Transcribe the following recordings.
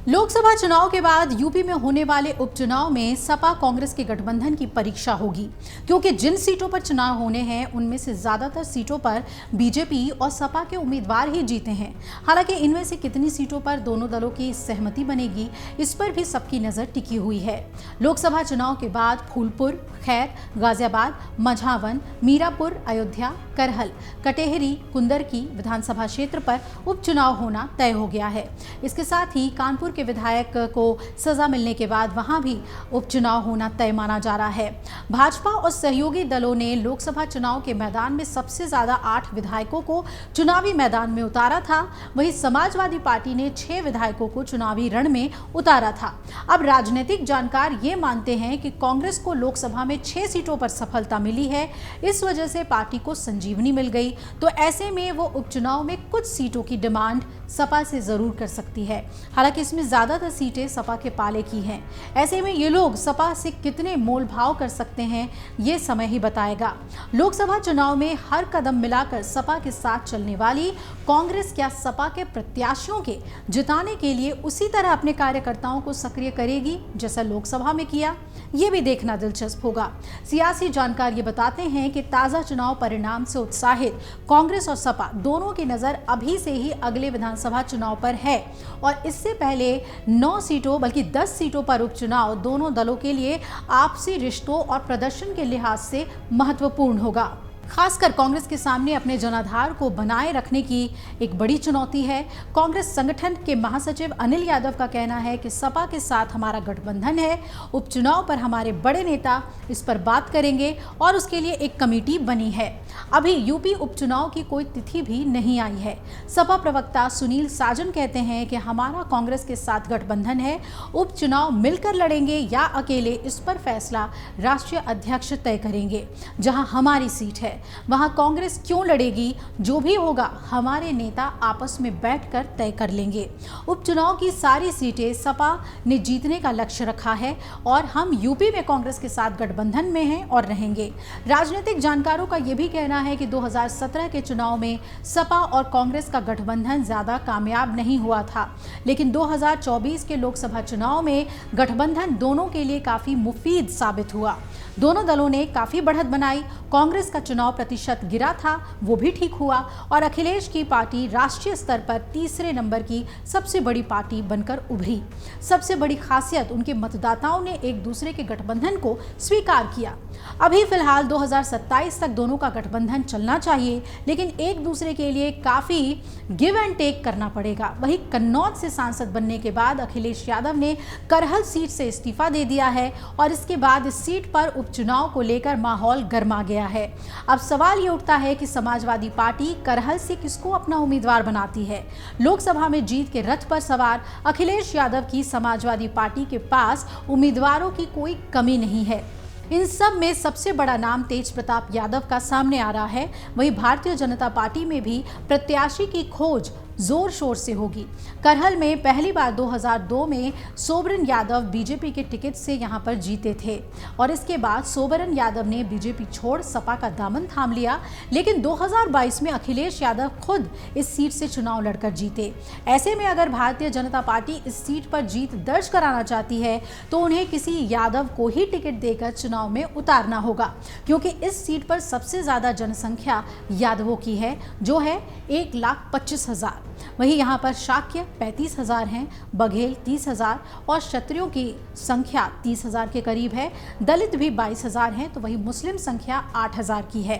लोकसभा चुनाव के बाद यूपी में होने वाले उपचुनाव में सपा कांग्रेस के गठबंधन की परीक्षा होगी, क्योंकि जिन सीटों पर चुनाव होने हैं उनमें से ज्यादातर सीटों पर बीजेपी और सपा के उम्मीदवार ही जीते हैं। हालांकि इनमें से कितनी सीटों पर दोनों दलों की सहमति बनेगी, इस पर भी सबकी नजर टिकी हुई है। लोकसभा चुनाव के बाद फूलपुर, खैर, गाजियाबाद, मझावन, मीरापुर, अयोध्या, करहल, कटेहरी, कुंदरकी विधानसभा क्षेत्र पर उपचुनाव होना तय हो गया है। इसके साथ ही कानपुर के विधायक को सजा मिलने के बाद वहां भी उपचुनाव होना तय माना जा रहा है। भाजपा और सहयोगी दलों ने लोकसभा चुनाव के मैदान में सबसे ज्यादा 8 विधायकों को चुनावी मैदान में उतारा था। वहीं समाजवादी पार्टी ने 6 विधायकों को चुनावी रण में उतारा था। अब राजनीतिक जानकार ये मानते हैं कि कांग्रेस को लोकसभा में 6 सीटों पर सफलता मिली है, इस वजह से पार्टी को संजीवनी मिल गई। तो ऐसे में वो उपचुनाव में कुछ सीटों की डिमांड सपा से जरूर कर सकती है। हालांकि इसमें ज्यादातर सीटें सपा के पाले की हैं। ऐसे में ये लोग सपा से कितने मोल भाव कर सकते हैं, ये समय ही बताएगा। लोकसभा चुनाव में हर कदम मिलाकर सपा के साथ चलने वाली कांग्रेस क्या सपा के प्रत्याशियों के जिताने के लिए उसी तरह अपने कार्यकर्ताओं को सक्रिय करेगी जैसा लोकसभा में किया, ये भी देखना दिलचस्प होगा। सियासी जानकार ये बताते हैं कि ताजा चुनाव परिणाम से उत्साहित कांग्रेस और सपा दोनों की नजर अभी से ही अगले विधानसभा चुनाव पर है और इससे पहले 9 सीटों बल्कि 10 सीटों पर उपचुनाव दोनों दलों के लिए आपसी रिश्तों और प्रदर्शन के लिहाज से महत्वपूर्ण होगा। खासकर कांग्रेस के सामने अपने जनाधार को बनाए रखने की एक बड़ी चुनौती है। कांग्रेस संगठन के महासचिव अनिल यादव का कहना है कि सपा के साथ हमारा गठबंधन है, उपचुनाव पर हमारे बड़े नेता इस पर बात करेंगे और उसके लिए एक कमेटी बनी है। अभी यूपी उपचुनाव की कोई तिथि भी नहीं आई है। सपा प्रवक्ता सुनील साजन कहते हैं कि हमारा कांग्रेस के साथ गठबंधन है, उपचुनाव मिलकर लड़ेंगे या अकेले, इस पर फैसला राष्ट्रीय अध्यक्ष तय करेंगे। जहां हमारी सीट है वहां कांग्रेस क्यों लड़ेगी, जो भी होगा हमारे नेता आपस में बैठकर तय कर लेंगे। उपचुनाव की सारी सीटें सपा ने जीतने का लक्ष्य रखा है और हम यूपी में कांग्रेस के साथ गठबंधन में हैं और रहेंगे। राजनीतिक जानकारों का यह भी कहना है कि 2017 के चुनाव में सपा और कांग्रेस का गठबंधन ज्यादा कामयाब नहीं हुआ था, लेकिन 2024 के लोकसभा चुनाव में गठबंधन दोनों के लिए काफी मुफीद साबित हुआ। दोनों दलों ने काफी बढ़त बनाई। कांग्रेस का चुनाव प्रतिशत गिरा था, वो भी ठीक हुआ और अखिलेश की पार्टी राष्ट्रीय स्तर पर तीसरे नंबर की सबसे बड़ी पार्टी बनकर उभरी। सबसे बड़ी खासियत, उनके मतदाताओं ने एक दूसरे के गठबंधन को स्वीकार किया। अभी फिलहाल 2027 तक दोनों का गठबंधन चलना चाहिए, लेकिन एक दूसरे के लिए काफी गिव एंड टेक करना पड़ेगा। वहीं कन्नौज से सांसद बनने के बाद अखिलेश यादव ने करहल सीट से इस्तीफा दे दिया है और इसके बाद इस सीट पर उपचुनाव को लेकर माहौल गर्मा गया है। अब सवाल ये उठता है कि समाजवादी पार्टी करहल से किसको अपना उम्मीदवार बनाती है। लोकसभा में जीत के रथ पर सवार अखिलेश यादव की समाजवादी पार्टी के पास उम्मीदवारों की कोई कमी नहीं है। इन सब में सबसे बड़ा नाम तेज प्रताप यादव का सामने आ रहा है। वहीं भारतीय जनता पार्टी में भी प्रत्याशी की खोज जोर शोर से होगी। करहल में पहली बार 2002 में सोबरन यादव बीजेपी के टिकट से यहां पर जीते थे और इसके बाद सोबरन यादव ने बीजेपी छोड़ सपा का दामन थाम लिया, लेकिन 2022 में अखिलेश यादव खुद इस सीट से चुनाव लड़कर जीते। ऐसे में अगर भारतीय जनता पार्टी इस सीट पर जीत दर्ज कराना चाहती है तो उन्हें किसी यादव को ही टिकट देकर चुनाव में उतारना होगा, क्योंकि इस सीट पर सबसे ज्यादा जनसंख्या यादवों की है, जो है 1,25,000। वहीं यहाँ पर शाक्य 35,000 हैं, बघेल 30,000 और क्षत्रियों की संख्या 30,000 के करीब है। दलित भी 22,000 हैं, तो वहीं मुस्लिम संख्या 8,000 की है।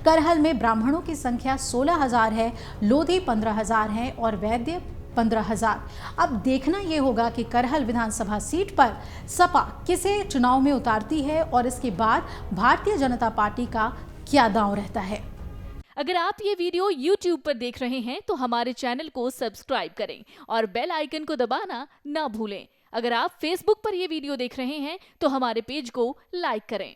करहल में ब्राह्मणों की संख्या 16,000 है, लोधी 15,000 है और वैद्य 15,000। अब देखना यह होगा कि करहल विधानसभा सीट पर सपा किसे चुनाव में उतारती है और इसके बाद भारतीय जनता पार्टी का क्या दांव रहता है। अगर आप ये वीडियो YouTube पर देख रहे हैं तो हमारे चैनल को सब्सक्राइब करें और बेल आइकन को दबाना ना भूलें। अगर आप Facebook पर ये वीडियो देख रहे हैं तो हमारे पेज को लाइक करें।